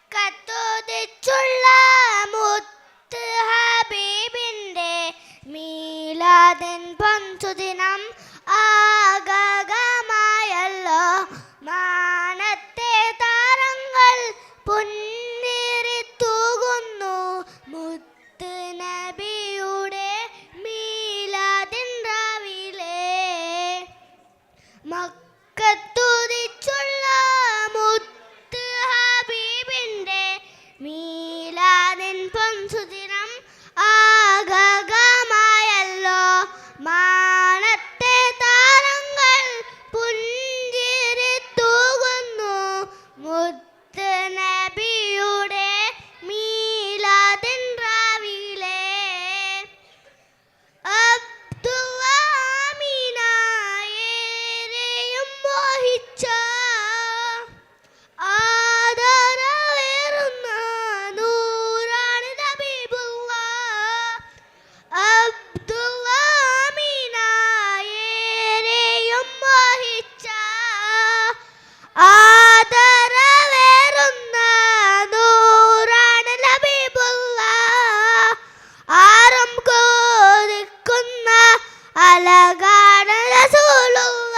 മക്കത്തുദിച്ചുള്ള മുത്ത് ഹബീബിന്റെ മീലാദിൻ പൊൻസുദിനം ആഗമമായല്ലോ. മാനത്തെ താരങ്ങൾ പുന്നിരിത്തൂകുന്നു മുത്ത് നബിയുടെ മീലാദിൻ രാവിലെ. മക്കത്തുദിച്ചുള്ള മുത്ത് ഹബീബിന്റെ മീലാദിൻ പൊൻസുദിനം ആഗമമായല്ലോ. മാനത്തെ താരങ്ങൾ പുഞ്ചിരിത്തൂകുന്നു മുത്ത് നബിയുടെ മീലാദിൻ രാവിലെ. അബ്ദുള്ള ആമിനയേരെയും മോഹിച്ച ആദരവേറുന്ന നൂറാണ് ഹബീബുള്ള. അബ്ദുള്ള ആമിനയേരെയും മോഹിച്ച ആദരവേറുന്ന നൂറാണ് ഹബീബുള്ള. ആരും കൊതിക്കുന്ന അലകാണ് റസൂലുള്ള.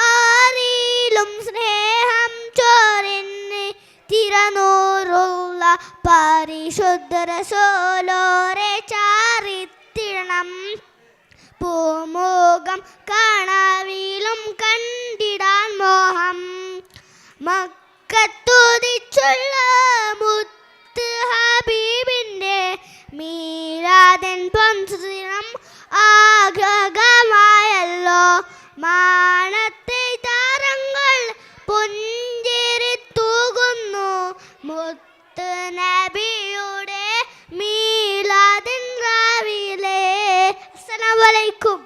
ആരിലും സ്നേഹം ചോരിന് തിരനൂറുള്ള പരിശുദ്ധ റസൂലോരെ ചാരിത്തിരണം. പൂമുഖം കനവിലും കണ്ടിടാൻ മോഹം. മക്കത്തുദിച്ചുള്ള മുത്ത് ഹബീബിന്റെ മീലാദിൻ പൊൻസുദിനം ആഗമമായല്ലോ. മാനത്തെ താരങ്ങൾ പുഞ്ചിരിത്തൂകുന്നു മുത്ത് നബിയുടെ മീലാദിൻ രാവിലെ. അസ്സലാമു അലൈക്കും.